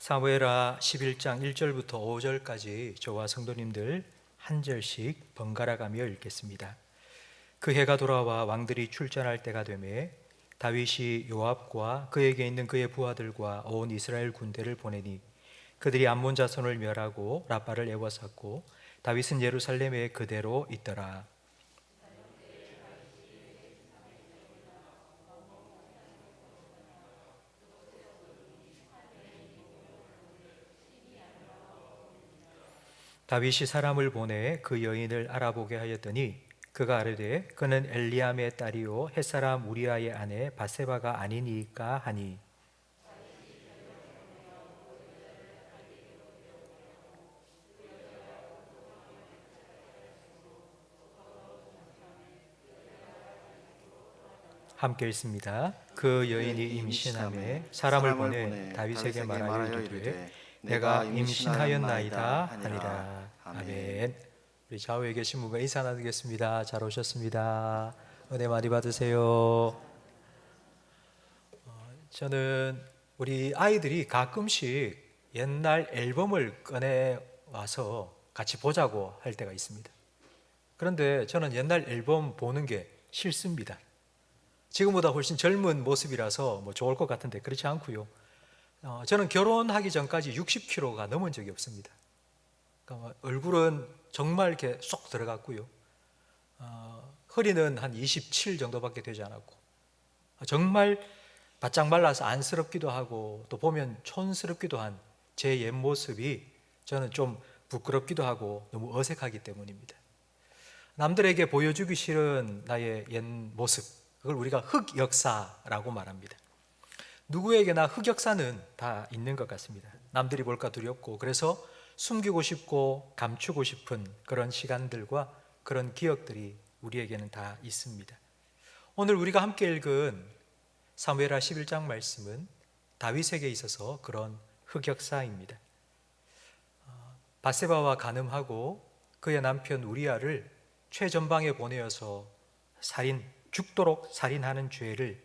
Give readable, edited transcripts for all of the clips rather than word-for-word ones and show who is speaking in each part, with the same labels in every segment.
Speaker 1: 사무엘하 11장 1절부터 5절까지 저와 성도님들 한 절씩 번갈아 가며 읽겠습니다. 그 해가 돌아와 왕들이 출전할 때가 되매 다윗이 요압과 그에게 있는 그의 부하들과 온 이스라엘 군대를 보내니 그들이 암몬 자손을 멸하고 라빠를 에워쌌고 다윗은 예루살렘에 그대로 있더라. 다윗이 사람을 보내 그 여인을 알아보게 하였더니 그가 아뢰되 그는 엘리암의 딸이요 햇사람 우리아의 아내 바세바가 아니니까 하니, 함께 읽습니다. 그 여인이 임신하매 사람을 보내 다윗에게 말하여 이르되 내가 임신하였나이다 하니라. 아멘. 우리 좌우에 계신 분과 인사 나누겠습니다. 잘 오셨습니다. 은혜 많이 받으세요. 저는 우리 아이들이 가끔씩 옛날 앨범을 꺼내 와서 같이 보자고 할 때가 있습니다. 그런데 저는 옛날 앨범 보는 게 싫습니다. 지금보다 훨씬 젊은 모습이라서 좋을 것 같은데 그렇지 않고요. 저는 결혼하기 전까지 60kg가 넘은 적이 없습니다. 그러니까 얼굴은 정말 이렇게 쏙 들어갔고요. 허리는 한 27 정도밖에 되지 않았고, 정말 바짝 말라서 안쓰럽기도 하고 또 보면 촌스럽기도 한 제 옛모습이 저는 좀 부끄럽기도 하고 너무 어색하기 때문입니다. 남들에게 보여주기 싫은 나의 옛모습, 그걸 우리가 흑역사라고 말합니다. 누구에게나 흑역사는 다 있는 것 같습니다. 남들이 볼까 두렵고 그래서 숨기고 싶고 감추고 싶은 그런 시간들과 그런 기억들이 우리에게는 다 있습니다. 오늘 우리가 함께 읽은 사무엘하 11장 말씀은 다윗에게 있어서 그런 흑역사입니다. 바세바와 간음하고 그의 남편 우리아를 최전방에 보내어서 죽도록 살인하는 죄를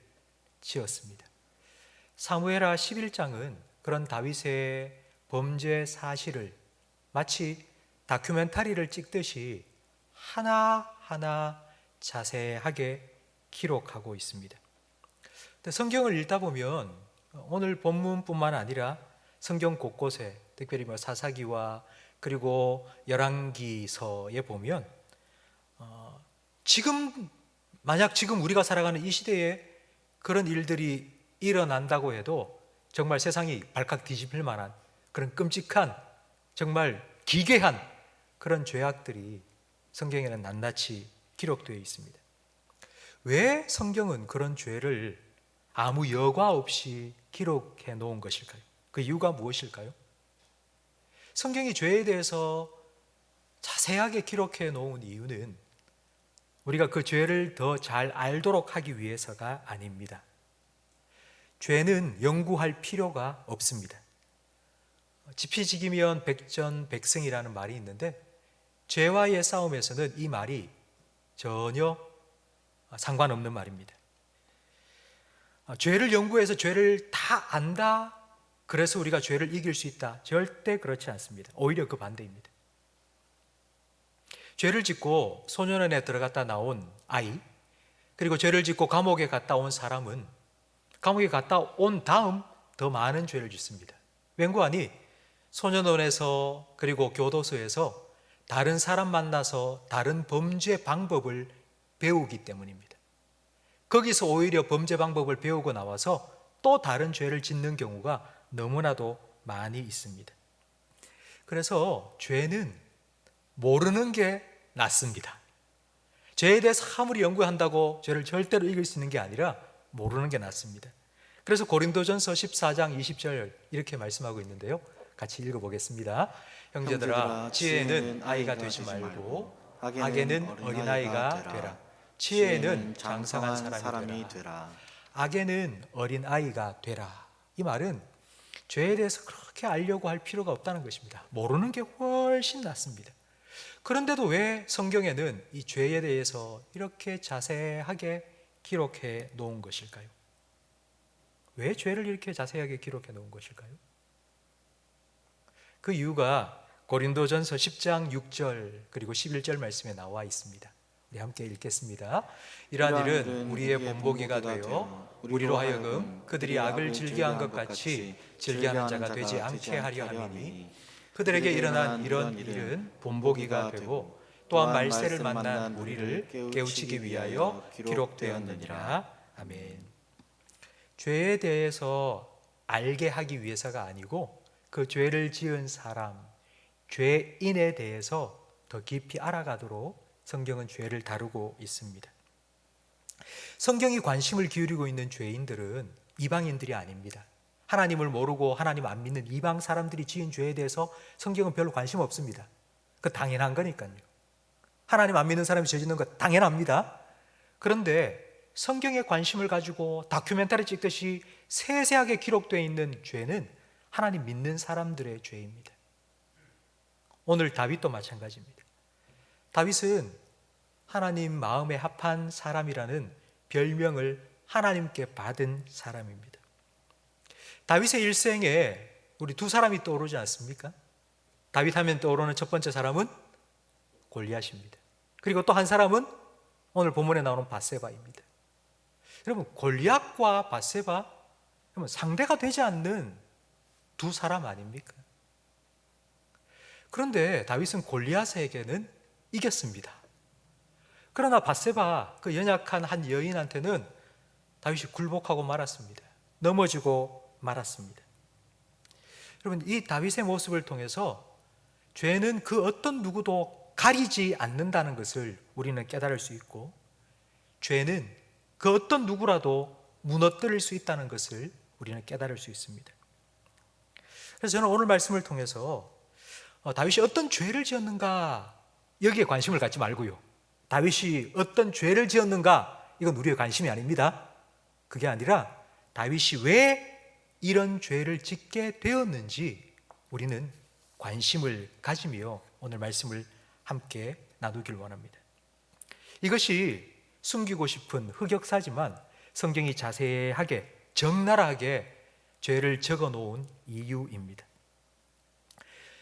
Speaker 1: 지었습니다. 사무엘하 11장은 그런 다윗의 범죄 사실을 마치 다큐멘터리를 찍듯이 하나하나 자세하게 기록하고 있습니다. 성경을 읽다 보면 오늘 본문뿐만 아니라 성경 곳곳에 특별히 사사기와 그리고 열왕기서에 보면 만약 지금 우리가 살아가는 이 시대에 그런 일들이 일어난다고 해도 정말 세상이 발칵 뒤집힐 만한 그런 끔찍한, 정말 기괴한 그런 죄악들이 성경에는 낱낱이 기록되어 있습니다. 왜 성경은 그런 죄를 아무 여과 없이 기록해 놓은 것일까요? 그 이유가 무엇일까요? 성경이 죄에 대해서 자세하게 기록해 놓은 이유는 우리가 그 죄를 더 잘 알도록 하기 위해서가 아닙니다. 죄는 연구할 필요가 없습니다. 지피지기면 백전백승이라는 말이 있는데 죄와의 싸움에서는 이 말이 전혀 상관없는 말입니다. 죄를 연구해서 죄를 다 안다, 그래서 우리가 죄를 이길 수 있다, 절대 그렇지 않습니다. 오히려 그 반대입니다. 죄를 짓고 소년원에 들어갔다 나온 아이, 그리고 죄를 짓고 감옥에 갔다 온 사람은 감옥에 갔다 온 다음 더 많은 죄를 짓습니다. 왠고하니 소년원에서 그리고 교도소에서 다른 사람 만나서 다른 범죄 방법을 배우기 때문입니다. 거기서 오히려 범죄 방법을 배우고 나와서 또 다른 죄를 짓는 경우가 너무나도 많이 있습니다. 그래서 죄는 모르는 게 낫습니다. 죄에 대해서 아무리 연구한다고 죄를 절대로 이길 수 있는 게 아니라 모르는 게 낫습니다. 그래서 고린도전서 14장 20절 이렇게 말씀하고 있는데요, 같이 읽어보겠습니다. 형제들아, 지혜는 아이가 되지 말고 악에는 어린아이가 되라. 지혜는 장성한 사람이 되라. 악에는 어린아이가 되라. 이 말은 죄에 대해서 그렇게 알려고 할 필요가 없다는 것입니다. 모르는 게 훨씬 낫습니다. 그런데도 왜 성경에는 이 죄에 대해서 이렇게 자세하게 기록해 놓은 것일까요? 왜 죄를 이렇게 자세하게 기록해 놓은 것일까요? 그 이유가 고린도전서 10장 6절 그리고 11절 말씀에 나와 있습니다. 우리 함께 읽겠습니다. 이러한 일은 우리의 본보기가 되어 우리로 하여금 그들이 악을 즐겨한 것 같이 즐겨하는 자가 되지 않게 하려 함이니, 그들에게 일어난 이런 일은 본보기가 되고 또한 말세를 만난 우리를 깨우치기 위하여 기록되었느니라. 아멘. 죄에 대해서 알게 하기 위해서가 아니고 그 죄를 지은 사람, 죄인에 대해서 더 깊이 알아가도록 성경은 죄를 다루고 있습니다. 성경이 관심을 기울이고 있는 죄인들은 이방인들이 아닙니다. 하나님을 모르고 하나님 안 믿는 이방 사람들이 지은 죄에 대해서 성경은 별로 관심 없습니다. 그 당연한 거니까요. 하나님 안 믿는 사람이 죄 짓는 거 당연합니다. 그런데 성경에 관심을 가지고 다큐멘터리 찍듯이 세세하게 기록되어 있는 죄는 하나님 믿는 사람들의 죄입니다. 오늘 다윗도 마찬가지입니다. 다윗은 하나님 마음에 합한 사람이라는 별명을 하나님께 받은 사람입니다. 다윗의 일생에 우리 두 사람이 떠오르지 않습니까? 다윗 하면 떠오르는 첫 번째 사람은 골리앗입니다. 그리고 또 한 사람은 오늘 본문에 나오는 밧세바입니다. 여러분, 골리앗과 밧세바, 여러분, 상대가 되지 않는 두 사람 아닙니까? 그런데 다윗은 골리앗에게는 이겼습니다. 그러나 밧세바, 그 연약한 한 여인한테는 다윗이 굴복하고 말았습니다. 넘어지고 말았습니다. 여러분, 이 다윗의 모습을 통해서 죄는 그 어떤 누구도 가리지 않는다는 것을 우리는 깨달을 수 있고, 죄는 그 어떤 누구라도 무너뜨릴 수 있다는 것을 우리는 깨달을 수 있습니다. 그래서 저는 오늘 말씀을 통해서 다윗이 어떤 죄를 지었는가, 여기에 관심을 갖지 말고요, 다윗이 어떤 죄를 지었는가, 이건 우리의 관심이 아닙니다. 그게 아니라 다윗이 왜 이런 죄를 짓게 되었는지 우리는 관심을 가지며 오늘 말씀을 함께 나누길 원합니다. 이것이 숨기고 싶은 흑역사지만 성경이 자세하게 적나라하게 죄를 적어 놓은 이유입니다.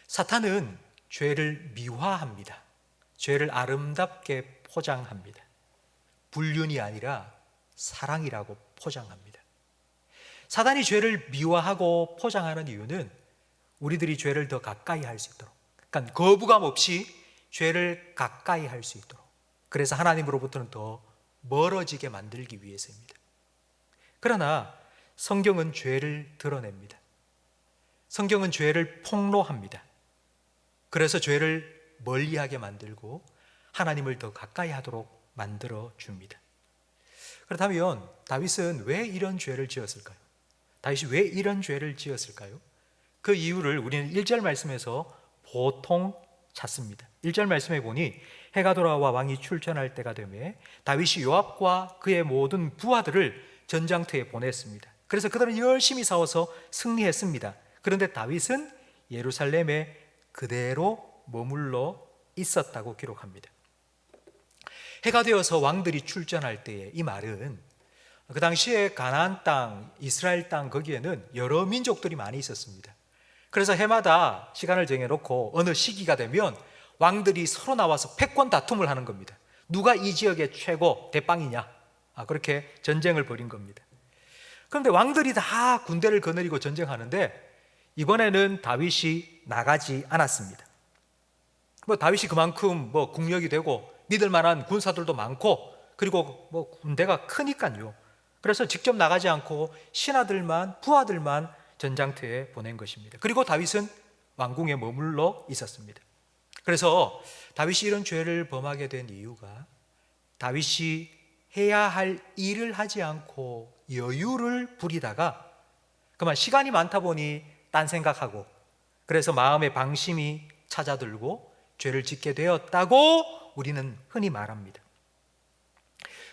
Speaker 1: 사탄은 죄를 미화합니다. 죄를 아름답게 포장합니다. 불륜이 아니라 사랑이라고 포장합니다. 사탄이 죄를 미화하고 포장하는 이유는 우리들이 죄를 더 가까이 할 수 있도록, 그러니까 거부감 없이 죄를 가까이 할 수 있도록, 그래서 하나님으로부터는 더 멀어지게 만들기 위해서입니다. 그러나 성경은 죄를 드러냅니다. 성경은 죄를 폭로합니다. 그래서 죄를 멀리하게 만들고 하나님을 더 가까이 하도록 만들어 줍니다. 그렇다면 다윗은 왜 이런 죄를 지었을까요? 다윗이 왜 이런 죄를 지었을까요? 그 이유를 우리는 1절 말씀에서 보통 찾습니다. 1절 말씀에 보니 해가 돌아와 왕이 출전할 때가 되매 다윗이 요압과 그의 모든 부하들을 전장터에 보냈습니다. 그래서 그들은 열심히 싸워서 승리했습니다. 그런데 다윗은 예루살렘에 그대로 머물러 있었다고 기록합니다. 해가 되어서 왕들이 출전할 때에, 이 말은 그 당시에 가나안 땅, 이스라엘 땅 거기에는 여러 민족들이 많이 있었습니다. 그래서 해마다 시간을 정해놓고 어느 시기가 되면 왕들이 서로 나와서 패권 다툼을 하는 겁니다. 누가 이 지역의 최고 대빵이냐, 그렇게 전쟁을 벌인 겁니다. 그런데 왕들이 다 군대를 거느리고 전쟁하는데 이번에는 다윗이 나가지 않았습니다. 다윗이 그만큼 국력이 되고 믿을 만한 군사들도 많고 그리고 군대가 크니까요. 그래서 직접 나가지 않고 신하들만, 부하들만 전장터에 보낸 것입니다. 그리고 다윗은 왕궁에 머물러 있었습니다. 그래서 다윗이 이런 죄를 범하게 된 이유가 다윗이 해야 할 일을 하지 않고 여유를 부리다가 그만 시간이 많다 보니 딴 생각하고, 그래서 마음의 방심이 찾아들고 죄를 짓게 되었다고 우리는 흔히 말합니다.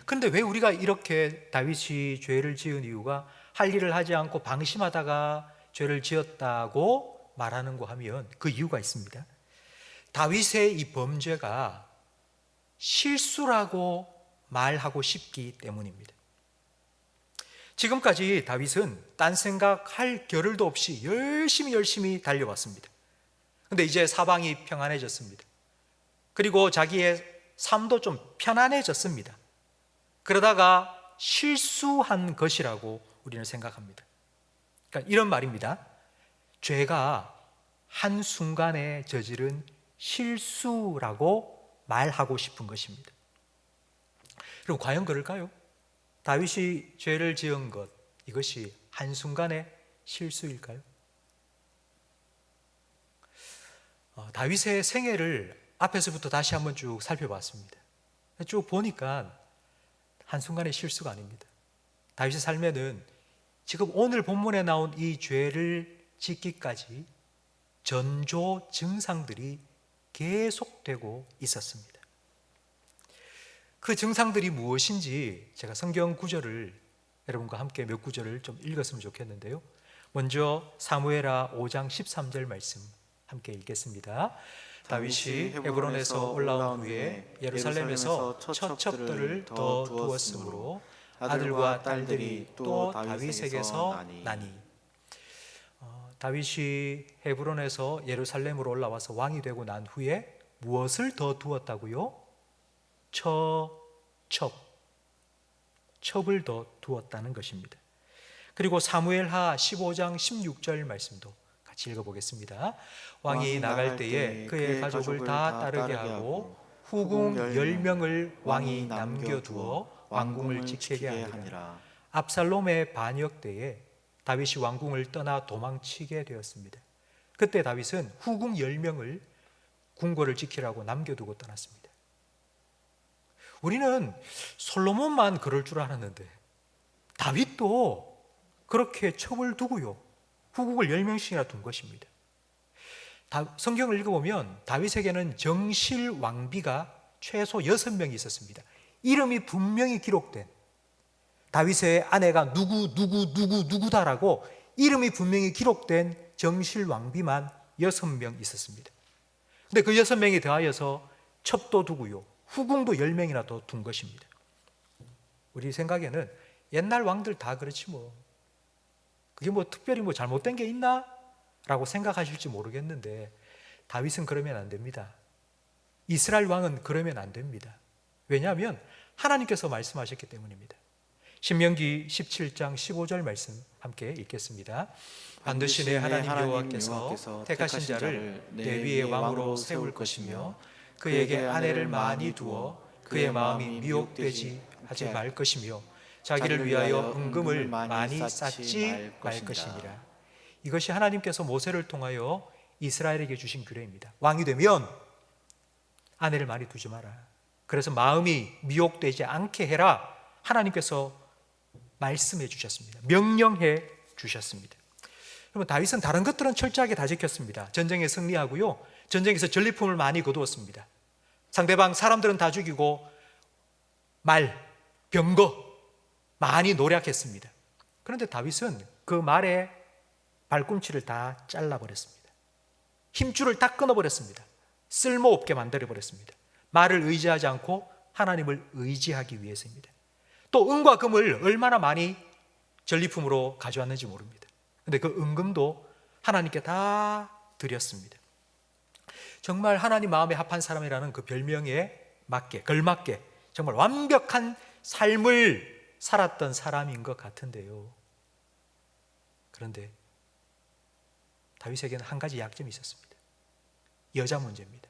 Speaker 1: 그런데 왜 우리가 이렇게 다윗이 죄를 지은 이유가 할 일을 하지 않고 방심하다가 죄를 지었다고 말하는가 하면 그 이유가 있습니다. 다윗의 이 범죄가 실수라고 말하고 싶기 때문입니다. 지금까지 다윗은 딴 생각할 겨를도 없이 열심히 달려왔습니다. 근데 이제 사방이 평안해졌습니다. 그리고 자기의 삶도 좀 편안해졌습니다. 그러다가 실수한 것이라고 우리는 생각합니다. 그러니까 이런 말입니다. 죄가 한순간에 저지른 실수라고 말하고 싶은 것입니다. 그럼 과연 그럴까요? 다윗이 죄를 지은 것, 이것이 한순간의 실수일까요? 다윗의 생애를 앞에서부터 다시 한번 쭉 살펴봤습니다. 쭉 보니까 한순간의 실수가 아닙니다. 다윗의 삶에는 지금 오늘 본문에 나온 이 죄를 짓기까지 전조 증상들이 계속되고 있었습니다. 그 증상들이 무엇인지 제가 성경 구절을 여러분과 함께 몇 구절을 좀 읽었으면 좋겠는데요. 먼저 사무엘하 5장 13절 말씀 함께 읽겠습니다. 다윗이 헤브론에서 올라온 후에 예루살렘에서 처첩들을 더 두었으므로 아들과 딸들이 또 다윗에게서 나니. 다윗이 헤브론에서 예루살렘으로 올라와서 왕이 되고 난 후에 무엇을 더 두었다고요? 첩을 더 두었다는 것입니다. 그리고 사무엘하 15장 16절 말씀도 같이 읽어보겠습니다. 왕이 나갈 때에 그의 가족을 다 따르게 하고 후궁 10명을 왕이 남겨두어 왕궁을 지키게 하니라. 압살롬의 반역 때에 다윗이 왕궁을 떠나 도망치게 되었습니다. 그때 다윗은 후궁 10명을 궁궐을 지키라고 남겨두고 떠났습니다. 우리는 솔로몬만 그럴 줄 알았는데 다윗도 그렇게 첩을 두고요, 후궁을 10명씩이나 둔 것입니다. 성경을 읽어보면 다윗에게는 정실 왕비가 최소 6명이 있었습니다. 이름이 분명히 기록된, 다윗의 아내가 누구다라고 이름이 분명히 기록된 정실 왕비만 6명 있었습니다. 근데 그 6명이 더하여서 첩도 두고요, 후궁도 10명이나 더 둔 것입니다. 우리 생각에는 옛날 왕들 다 그렇지 뭐, 그게 뭐 특별히 뭐 잘못된 게 있나? 라고 생각하실지 모르겠는데 다윗은 그러면 안 됩니다. 이스라엘 왕은 그러면 안 됩니다. 왜냐하면 하나님께서 말씀하셨기 때문입니다. 신명기 17장 15절 말씀 함께 읽겠습니다. 반드시 내 하나님 여호와께서 택하신 자를 내 위에 왕으로 세울 것이며 그에게 아내를 많이 두어 그의 마음이 미혹되지 하지 말 것이며 자기를 위하여 은금을 많이 쌓지 말 것이니라. 이것이 하나님께서 모세를 통하여 이스라엘에게 주신 규례입니다. 왕이 되면 아내를 많이 두지 마라. 그래서 마음이 미혹되지 않게 해라. 하나님께서 말씀해 주셨습니다. 명령해 주셨습니다. 그러면 다윗은 다른 것들은 철저하게 다 지켰습니다. 전쟁에 승리하고요, 전쟁에서 전리품을 많이 거두었습니다. 상대방 사람들은 다 죽이고 병거 많이 노력했습니다. 그런데 다윗은 그 말의 발꿈치를 다 잘라버렸습니다. 힘줄을 다 끊어버렸습니다. 쓸모없게 만들어버렸습니다. 말을 의지하지 않고 하나님을 의지하기 위해서입니다. 또 은과 금을 얼마나 많이 전리품으로 가져왔는지 모릅니다. 그런데 그 은금도 하나님께 다 드렸습니다. 정말 하나님 마음에 합한 사람이라는 그 별명에 걸맞게 정말 완벽한 삶을 살았던 사람인 것 같은데요. 그런데 다윗에게는 한 가지 약점이 있었습니다. 여자 문제입니다.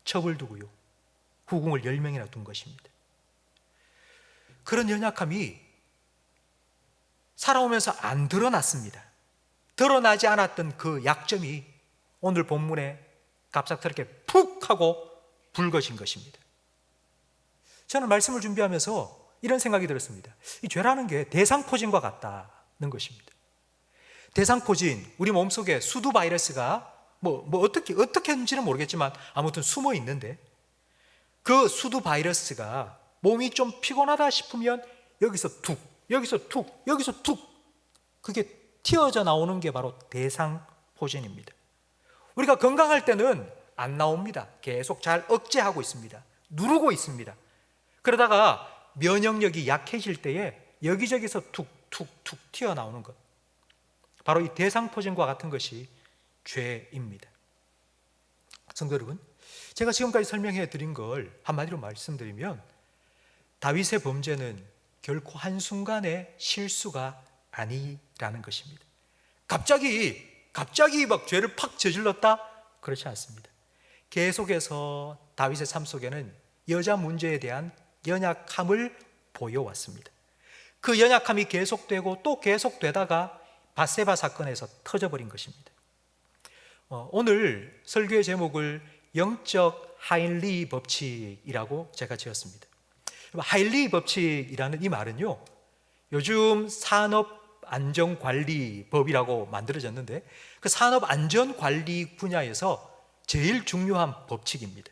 Speaker 1: 첩을 두고요, 후궁을 10명이나 둔 것입니다. 그런 연약함이 살아오면서 안 드러났습니다. 드러나지 않았던 그 약점이 오늘 본문에 갑작스럽게 푹 하고 불거진 것입니다. 저는 말씀을 준비하면서 이런 생각이 들었습니다. 이 죄라는 게 대상포진과 같다는 것입니다. 대상포진, 우리 몸속에 수두 바이러스가 어떻게 했는지는 모르겠지만 아무튼 숨어 있는데, 그 수두 바이러스가 몸이 좀 피곤하다 싶으면 여기서 툭, 여기서 툭, 여기서 툭, 그게 튀어져 나오는 게 바로 대상포진입니다. 우리가 건강할 때는 안 나옵니다. 계속 잘 억제하고 있습니다. 누르고 있습니다. 그러다가 면역력이 약해질 때에 여기저기서 툭툭툭 튀어나오는 것, 바로 이 대상포진과 같은 것이 죄입니다. 성도 여러분, 제가 지금까지 설명해 드린 걸 한마디로 말씀드리면 다윗의 범죄는 결코 한순간의 실수가 아니라는 것입니다. 갑자기 막 죄를 팍 저질렀다? 그렇지 않습니다. 계속해서 다윗의 삶 속에는 여자 문제에 대한 연약함을 보여왔습니다. 그 연약함이 계속되고 또 계속되다가 밧세바 사건에서 터져버린 것입니다. 오늘 설교의 제목을 영적 하인리 법칙이라고 제가 지었습니다. 하인리 법칙이라는 이 말은요, 요즘 산업안전관리법이라고 만들어졌는데 그 산업안전관리 분야에서 제일 중요한 법칙입니다.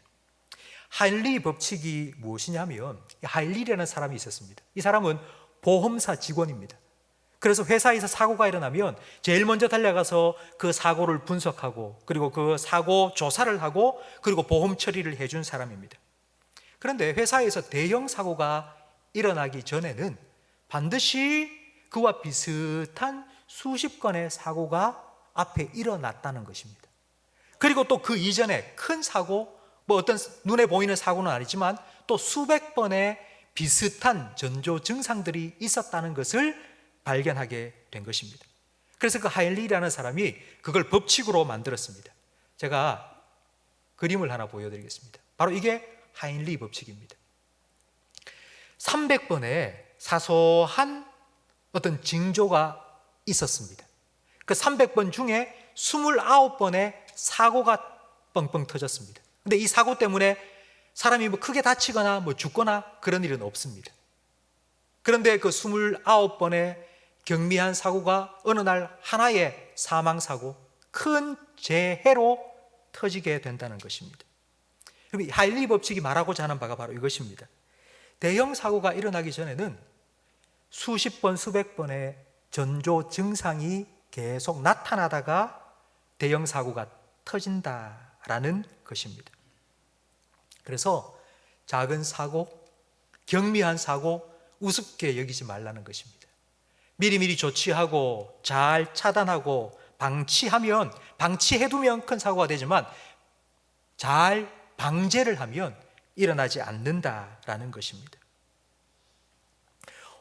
Speaker 1: 하인리 법칙이 무엇이냐면, 하인리라는 사람이 있었습니다. 이 사람은 보험사 직원입니다. 그래서 회사에서 사고가 일어나면 제일 먼저 달려가서 그 사고를 분석하고 그리고 그 사고 조사를 하고 그리고 보험 처리를 해준 사람입니다. 그런데 회사에서 대형 사고가 일어나기 전에는 반드시 그와 비슷한 수십 건의 사고가 앞에 일어났다는 것입니다. 그리고 또 그 이전에 큰 사고, 어떤 눈에 보이는 사고는 아니지만 또 수백 번의 비슷한 전조 증상들이 있었다는 것을 발견하게 된 것입니다. 그래서 그 하일리라는 사람이 그걸 법칙으로 만들었습니다. 제가 그림을 하나 보여드리겠습니다. 바로 이게 하인리 법칙입니다. 300번의 사소한 어떤 징조가 있었습니다. 그 300번 중에 29번의 사고가 뻥뻥 터졌습니다. 근데 이 사고 때문에 사람이 크게 다치거나 죽거나 그런 일은 없습니다. 그런데 그 29번의 경미한 사고가 어느 날 하나의 사망사고, 큰 재해로 터지게 된다는 것입니다. 그럼 하일리 법칙이 말하고자 하는 바가 바로 이것입니다. 대형 사고가 일어나기 전에는 수십 번, 수백 번의 전조 증상이 계속 나타나다가 대형 사고가 터진다라는 것입니다. 그래서 작은 사고, 경미한 사고 우습게 여기지 말라는 것입니다. 미리미리 조치하고 잘 차단하고 방치해두면 큰 사고가 되지만 잘 방제를 하면 일어나지 않는다라는 것입니다.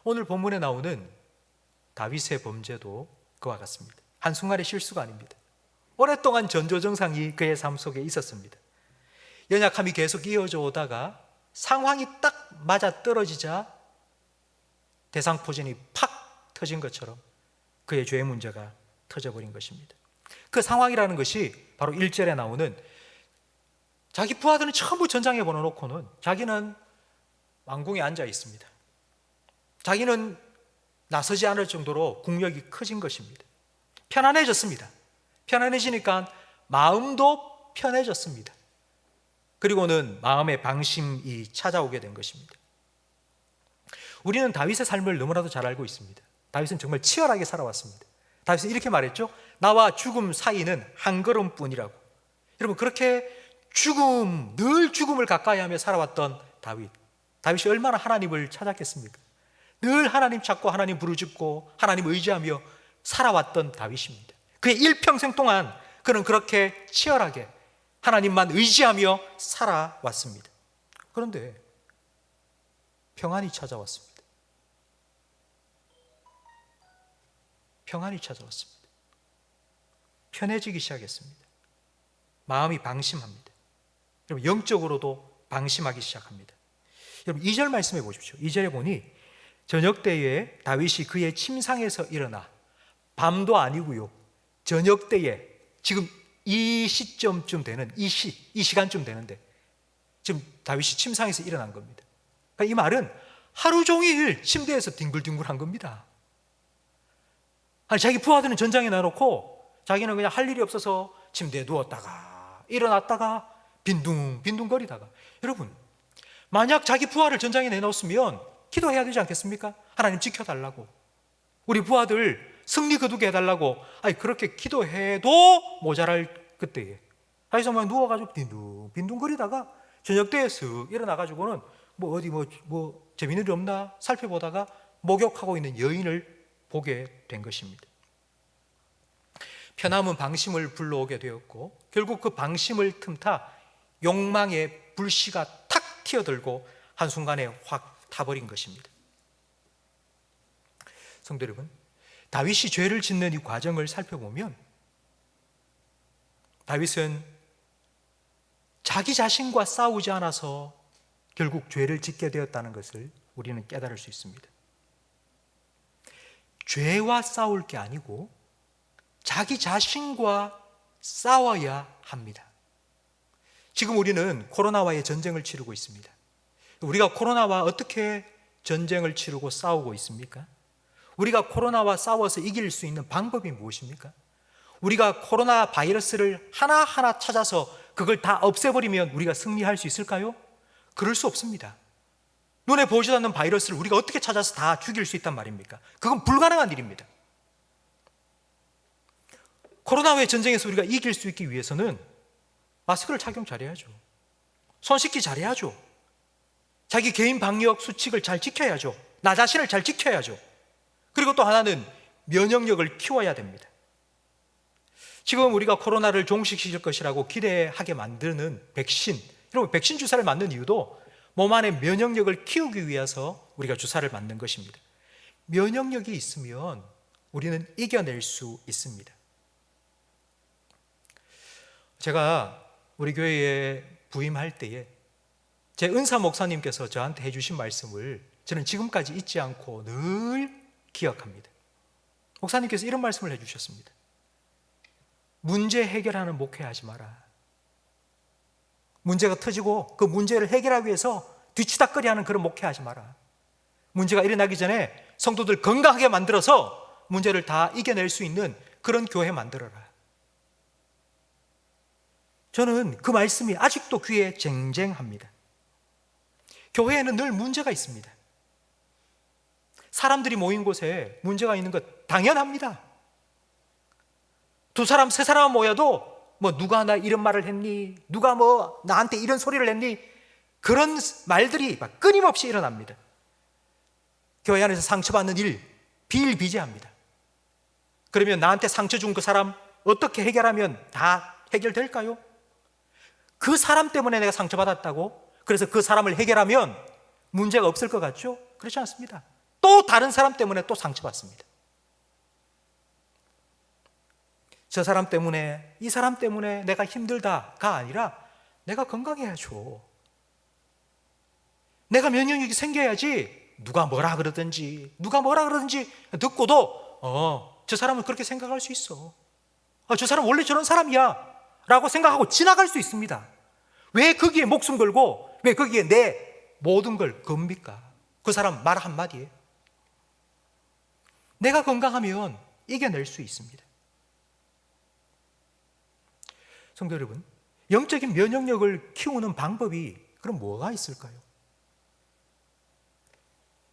Speaker 1: 오늘 본문에 나오는 다윗의 범죄도 그와 같습니다. 한순간의 실수가 아닙니다. 오랫동안 전조증상이 그의 삶 속에 있었습니다. 연약함이 계속 이어져 오다가 상황이 딱 맞아떨어지자 대상포진이 팍 터진 것처럼 그의 죄의 문제가 터져버린 것입니다. 그 상황이라는 것이 바로 1절에 나오는, 자기 부하들은 전부 전장에 보내놓고는 자기는 왕궁에 앉아 있습니다. 자기는 나서지 않을 정도로 국력이 커진 것입니다. 편안해졌습니다. 편안해지니까 마음도 편해졌습니다. 그리고는 마음의 방심이 찾아오게 된 것입니다. 우리는 다윗의 삶을 너무나도 잘 알고 있습니다. 다윗은 정말 치열하게 살아왔습니다. 다윗은 이렇게 말했죠. 나와 죽음 사이는 한 걸음뿐이라고. 여러분, 그렇게 늘 죽음을 가까이 하며 살아왔던 다윗이 얼마나 하나님을 찾았겠습니까? 늘 하나님 찾고 하나님 부르짖고 하나님 의지하며 살아왔던 다윗입니다. 그의 일평생 동안 그는 그렇게 치열하게 하나님만 의지하며 살아왔습니다. 그런데 평안이 찾아왔습니다. 평안이 찾아왔습니다. 편해지기 시작했습니다. 마음이 방심합니다. 여러분, 영적으로도 방심하기 시작합니다. 여러분, 2절 말씀해 보십시오. 2절에 보니 저녁 때에 다윗이 그의 침상에서 일어나, 밤도 아니고요, 저녁 때에, 지금 이 시점쯤 되는 이 시간쯤 되는데 지금 다윗이 침상에서 일어난 겁니다. 그러니까 이 말은 하루 종일 침대에서 뒹굴뒹굴한 겁니다. 아니, 자기 부하들은 전장에 놔놓고 자기는 그냥 할 일이 없어서 침대에 누웠다가 일어났다가 빈둥빈둥거리다가. 여러분, 만약 자기 부하를 전장에 내놓았으면 기도해야 되지 않겠습니까? 하나님 지켜달라고, 우리 부하들 승리 거두게 해달라고. 아니, 그렇게 기도해도 모자랄 그때에 다윗은 그냥 누워가지고 빈둥빈둥거리다가 저녁 때에 쓱 일어나가지고는 어디 재밌는 일 없나 살펴보다가 목욕하고 있는 여인을 보게 된 것입니다. 편함은 방심을 불러오게 되었고 결국 그 방심을 틈타 욕망의 불씨가 탁 튀어들고 한순간에 확 타버린 것입니다. 성도 여러분, 다윗이 죄를 짓는 이 과정을 살펴보면 다윗은 자기 자신과 싸우지 않아서 결국 죄를 짓게 되었다는 것을 우리는 깨달을 수 있습니다. 죄와 싸울 게 아니고 자기 자신과 싸워야 합니다. 지금 우리는 코로나와의 전쟁을 치르고 있습니다. 우리가 코로나와 어떻게 전쟁을 치르고 싸우고 있습니까? 우리가 코로나와 싸워서 이길 수 있는 방법이 무엇입니까? 우리가 코로나 바이러스를 하나하나 찾아서 그걸 다 없애버리면 우리가 승리할 수 있을까요? 그럴 수 없습니다. 눈에 보이지 않는 바이러스를 우리가 어떻게 찾아서 다 죽일 수 있단 말입니까? 그건 불가능한 일입니다. 코로나와의 전쟁에서 우리가 이길 수 있기 위해서는 마스크를 착용 잘해야죠. 손 씻기 잘해야죠. 자기 개인 방역 수칙을 잘 지켜야죠. 나 자신을 잘 지켜야죠. 그리고 또 하나는 면역력을 키워야 됩니다. 지금 우리가 코로나를 종식시킬 것이라고 기대하게 만드는 백신, 여러분 백신 주사를 맞는 이유도 몸 안에 면역력을 키우기 위해서 우리가 주사를 맞는 것입니다. 면역력이 있으면 우리는 이겨낼 수 있습니다. 제가 우리 교회에 부임할 때에 제 은사 목사님께서 저한테 해주신 말씀을 저는 지금까지 잊지 않고 늘 기억합니다. 목사님께서 이런 말씀을 해주셨습니다. 문제 해결하는 목회하지 마라. 문제가 터지고 그 문제를 해결하기 위해서 뒤치다꺼리하는 그런 목회하지 마라. 문제가 일어나기 전에 성도들 건강하게 만들어서 문제를 다 이겨낼 수 있는 그런 교회 만들어라. 저는 그 말씀이 아직도 귀에 쟁쟁합니다. 교회에는 늘 문제가 있습니다. 사람들이 모인 곳에 문제가 있는 것 당연합니다. 두 사람, 세 사람 모여도 누가 나 이런 말을 했니? 누가 나한테 이런 소리를 했니? 그런 말들이 막 끊임없이 일어납니다. 교회 안에서 상처받는 일 비일비재합니다. 그러면 나한테 상처 준 그 사람 어떻게 해결하면 다 해결될까요? 그 사람 때문에 내가 상처받았다고? 그래서 그 사람을 해결하면 문제가 없을 것 같죠? 그렇지 않습니다. 또 다른 사람 때문에 또 상처받습니다. 저 사람 때문에, 이 사람 때문에 내가 힘들다가 아니라 내가 건강해야죠. 내가 면역력이 생겨야지 누가 뭐라 그러든지 듣고도 저 사람은 그렇게 생각할 수 있어. 저 사람 원래 저런 사람이야 라고 생각하고 지나갈 수 있습니다. 왜 거기에 목숨 걸고 왜 거기에 내 모든 걸 겁니까? 그 사람 말 한마디에. 내가 건강하면 이겨낼 수 있습니다. 성도 여러분, 영적인 면역력을 키우는 방법이 그럼 뭐가 있을까요?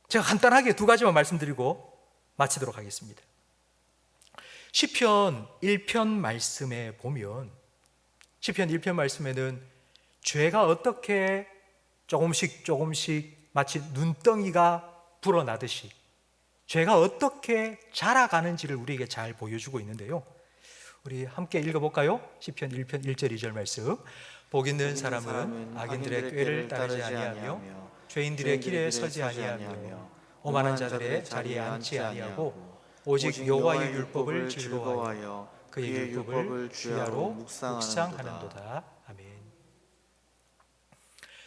Speaker 1: 제가 간단하게 두 가지만 말씀드리고 마치도록 하겠습니다. 시편 1편 말씀에 보면 시편 1편 말씀에는 죄가 어떻게 조금씩 마치 눈덩이가 불어나듯이 죄가 어떻게 자라가는지를 우리에게 잘 보여주고 있는데요. 우리 함께 읽어볼까요? 시편 1편 1절 2절 말씀. 복 있는 사람은 악인들의 꾀를 따르지 아니하며 죄인들의 길에 서지 아니하며 오만한 자들의 자리에 앉지 아니하고 오직 여호와의 율법을 즐거워하여 그의 율법을 주야로 묵상하는도다. 아멘.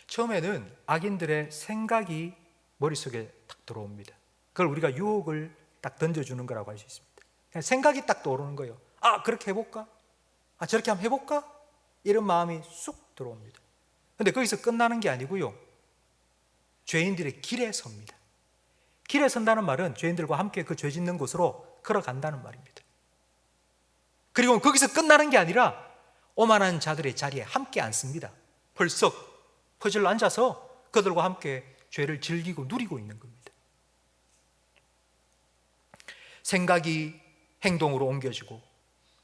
Speaker 1: 처음에는 악인들의 생각이 머릿속에 딱 들어옵니다. 그걸 우리가 유혹을 딱 던져주는 거라고 할 수 있습니다. 그냥 생각이 딱 떠오르는 거예요. 그렇게 해볼까? 저렇게 한번 해볼까? 이런 마음이 쑥 들어옵니다. 그런데 거기서 끝나는 게 아니고요. 죄인들의 길에 섭니다. 길에 선다는 말은 죄인들과 함께 그 죄 짓는 곳으로 걸어간다는 말입니다. 그리고 거기서 끝나는 게 아니라 오만한 자들의 자리에 함께 앉습니다. 벌썩 퍼즐로 앉아서 그들과 함께 죄를 즐기고 누리고 있는 겁니다. 생각이 행동으로 옮겨지고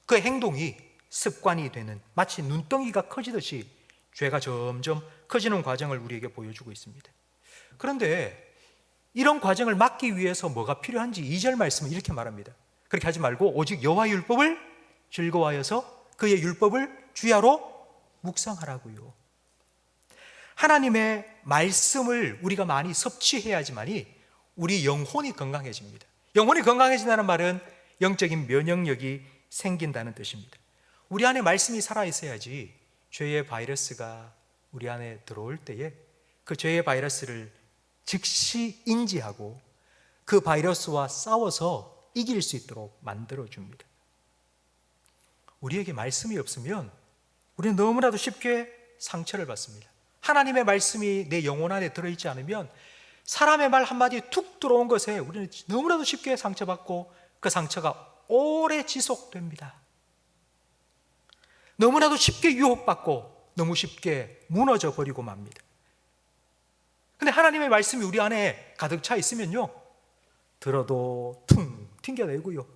Speaker 1: 그 행동이 습관이 되는 마치 눈덩이가 커지듯이 죄가 점점 커지는 과정을 우리에게 보여주고 있습니다. 그런데 이런 과정을 막기 위해서 뭐가 필요한지 2절 말씀은 이렇게 말합니다. 그렇게 하지 말고 오직 여호와의 율법을 즐거워하여서 그의 율법을 주야로 묵상하라고요. 하나님의 말씀을 우리가 많이 섭취해야지만이 우리 영혼이 건강해집니다. 영혼이 건강해진다는 말은 영적인 면역력이 생긴다는 뜻입니다. 우리 안에 말씀이 살아있어야지 죄의 바이러스가 우리 안에 들어올 때에 그 죄의 바이러스를 즉시 인지하고 그 바이러스와 싸워서 이길 수 있도록 만들어줍니다. 우리에게 말씀이 없으면 우리는 너무나도 쉽게 상처를 받습니다. 하나님의 말씀이 내 영혼 안에 들어있지 않으면 사람의 말 한마디에 툭 들어온 것에 우리는 너무나도 쉽게 상처받고 그 상처가 오래 지속됩니다. 너무나도 쉽게 유혹받고 너무 쉽게 무너져 버리고 맙니다. 근데 하나님의 말씀이 우리 안에 가득 차 있으면요, 들어도 퉁 튕겨내고요,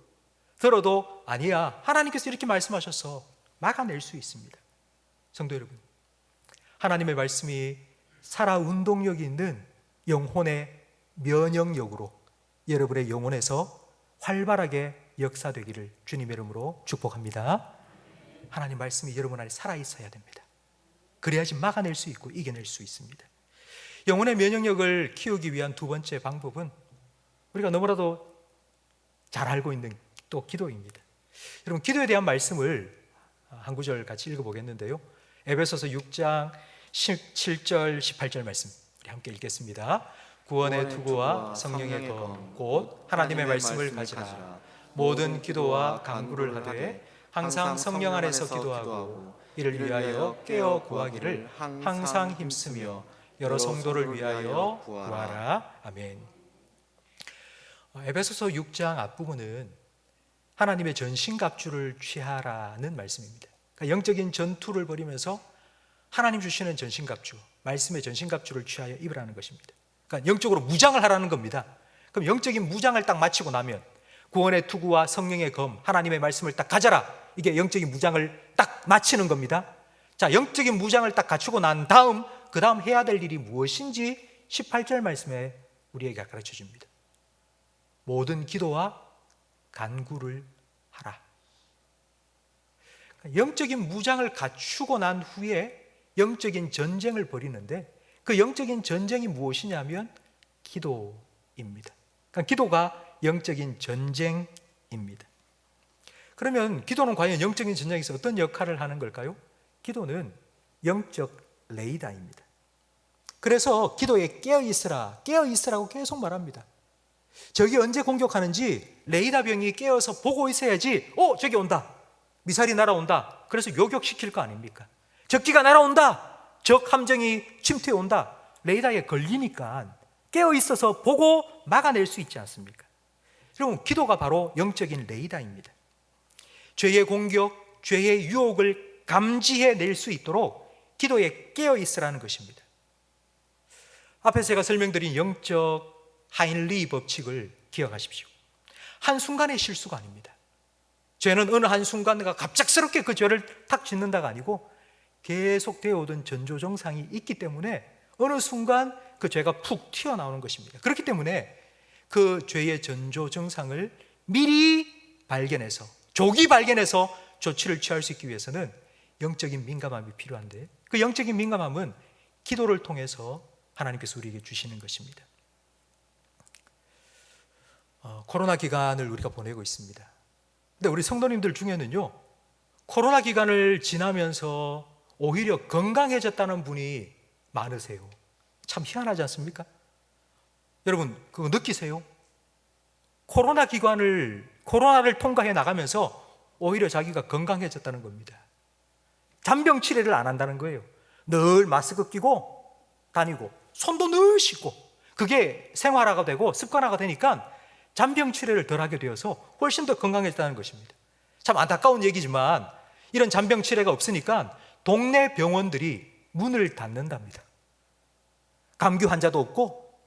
Speaker 1: 들어도 아니야, 하나님께서 이렇게 말씀하셔서 막아낼 수 있습니다. 성도 여러분, 하나님의 말씀이 살아 운동력이 있는 영혼의 면역력으로 여러분의 영혼에서 활발하게 역사되기를 주님의 이름으로 축복합니다. 하나님 말씀이 여러분 안에 살아있어야 됩니다. 그래야지 막아낼 수 있고 이겨낼 수 있습니다. 영혼의 면역력을 키우기 위한 두 번째 방법은 우리가 너무나도 잘 알고 있는 또 기도입니다. 여러분, 기도에 대한 말씀을 한 구절 같이 읽어보겠는데요, 에베소서 6장 17절 18절 말씀 우리 함께 읽겠습니다. 구원의 투구와 성령의 검 곧 하나님의 말씀을 가지라. 모든 기도와 간구를 하되 항상 성령 안에서 기도하고 이를 위하여 깨어 구하기를 항상 힘쓰며 여러 성도를 위하여 구하라. 아멘. 에베소서 6장 앞부분은 하나님의 전신갑주를 취하라는 말씀입니다. 그러니까 영적인 전투를 벌이면서 하나님 주시는 전신갑주, 말씀의 전신갑주를 취하여 입으라는 것입니다. 그러니까 영적으로 무장을 하라는 겁니다. 그럼 영적인 무장을 딱 마치고 나면 구원의 투구와 성령의 검, 하나님의 말씀을 딱 가져라, 이게 영적인 무장을 딱 마치는 겁니다. 자, 영적인 무장을 딱 갖추고 난 다음 그 다음 해야 될 일이 무엇인지 18절 말씀에 우리에게 가르쳐 줍니다. 모든 기도와 간구를 하라. 영적인 무장을 갖추고 난 후에 영적인 전쟁을 벌이는데 그 영적인 전쟁이 무엇이냐면 기도입니다. 그러니까 기도가 영적인 전쟁입니다. 그러면 기도는 과연 영적인 전쟁에서 어떤 역할을 하는 걸까요? 기도는 영적 레이더입니다. 그래서 기도에 깨어있으라, 깨어있으라고 계속 말합니다. 적이 언제 공격하는지 레이더 병이 깨어서 보고 있어야지, 저기 온다, 미사일이 날아온다, 그래서 요격시킬 거 아닙니까? 적기가 날아온다, 적 함정이 침투해 온다, 레이더에 걸리니까 깨어있어서 보고 막아낼 수 있지 않습니까? 여러분, 기도가 바로 영적인 레이더입니다. 죄의 공격, 죄의 유혹을 감지해낼 수 있도록 기도에 깨어있으라는 것입니다. 앞에서 제가 설명드린 영적 하인리 법칙을 기억하십시오. 한순간의 실수가 아닙니다. 죄는 어느 한순간 내가 갑작스럽게 그 죄를 탁 짓는다가 아니고 계속 되어오던 전조정상이 있기 때문에 어느 순간 그 죄가 푹 튀어나오는 것입니다. 그렇기 때문에 그 죄의 전조정상을 미리 발견해서, 조기 발견해서 조치를 취할 수 있기 위해서는 영적인 민감함이 필요한데, 그 영적인 민감함은 기도를 통해서 하나님께서 우리에게 주시는 것입니다. 코로나 기간을 우리가 보내고 있습니다. 근데 우리 성도님들 중에는요, 코로나 기간을 지나면서 오히려 건강해졌다는 분이 많으세요. 참 희한하지 않습니까? 여러분, 그거 느끼세요? 코로나를 통과해 나가면서 오히려 자기가 건강해졌다는 겁니다. 잔병 치레를 안 한다는 거예요. 늘 마스크 끼고 다니고 손도 늘 씻고, 그게 생활화가 되고 습관화가 되니까 잔병 치레를 덜 하게 되어서 훨씬 더 건강해졌다는 것입니다. 참 안타까운 얘기지만 이런 잔병 치레가 없으니까 동네 병원들이 문을 닫는답니다. 감기 환자도 없고,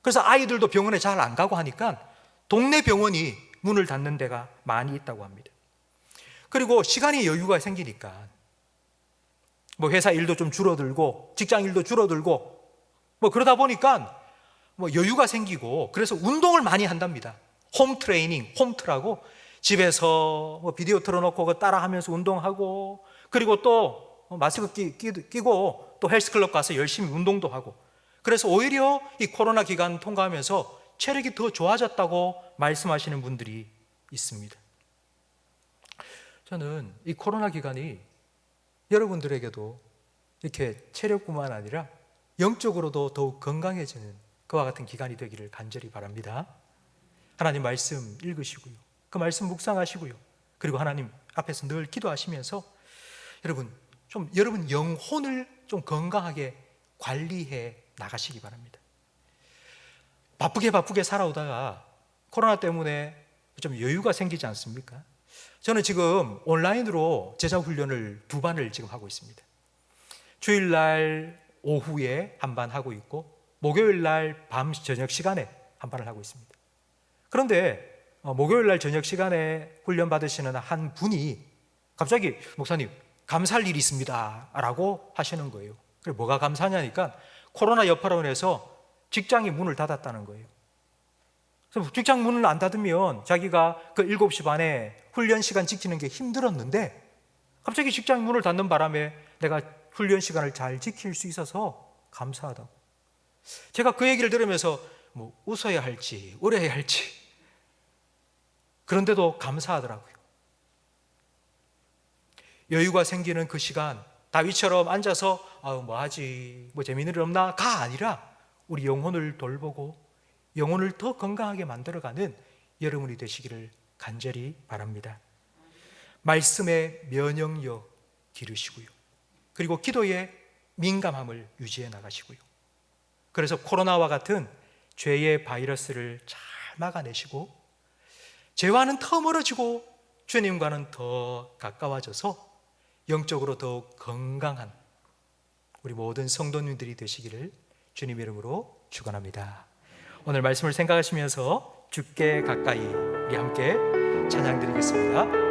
Speaker 1: 그래서 아이들도 병원에 잘 안 가고 하니까 동네 병원이 문을 닫는 데가 많이 있다고 합니다. 그리고 시간이 여유가 생기니까 회사 일도 좀 줄어들고 직장 일도 줄어들고 그러다 보니까 여유가 생기고, 그래서 운동을 많이 한답니다. 홈 트레이닝, 홈트라고 집에서 뭐 비디오 틀어놓고 그 따라하면서 운동하고, 그리고 또 마스크 끼고 또 헬스클럽 가서 열심히 운동도 하고, 그래서 오히려 이 코로나 기간 통과하면서 체력이 더 좋아졌다고 말씀하시는 분들이 있습니다. 저는 이 코로나 기간이 여러분들에게도 이렇게 체력뿐만 아니라 영적으로도 더욱 건강해지는 그와 같은 기간이 되기를 간절히 바랍니다. 하나님 말씀 읽으시고요, 그 말씀 묵상하시고요, 그리고 하나님 앞에서 늘 기도하시면서 여러분 영혼을 좀 건강하게 관리해 나가시기 바랍니다. 바쁘게 살아오다가 코로나 때문에 좀 여유가 생기지 않습니까? 저는 지금 온라인으로 제자 훈련을 2반을 지금 하고 있습니다. 주일날 오후에 한 반 하고 있고, 목요일날 밤 저녁 시간에 한 반을 하고 있습니다. 그런데 목요일날 저녁 시간에 훈련 받으시는 한 분이 갑자기 목사님 감사할 일이 있습니다 라고 하시는 거예요. 그래, 뭐가 감사냐니까 코로나 여파로 인해서 직장이 문을 닫았다는 거예요. 그래서 직장 문을 안 닫으면 자기가 그 7시 반에 훈련 시간 지키는 게 힘들었는데 갑자기 직장 문을 닫는 바람에 내가 훈련 시간을 잘 지킬 수 있어서 감사하다고. 제가 그 얘기를 들으면서 뭐 웃어야 할지 울어야 할지, 그런데도 감사하더라고요. 여유가 생기는 그 시간, 다윗처럼 앉아서 뭐 하지, 뭐 재미있는 일 없나 가 아니라 우리 영혼을 돌보고 영혼을 더 건강하게 만들어가는 여러분이 되시기를 간절히 바랍니다. 말씀의 면역력 기르시고요, 그리고 기도의 민감함을 유지해 나가시고요, 그래서 코로나와 같은 죄의 바이러스를 잘 막아내시고 죄와는 더 멀어지고 주님과는 더 가까워져서 영적으로 더욱 건강한 우리 모든 성도님들이 되시기를 주님의 이름으로 축원합니다. 오늘 말씀을 생각하시면서 주께 가까이 우리 함께 찬양 드리겠습니다.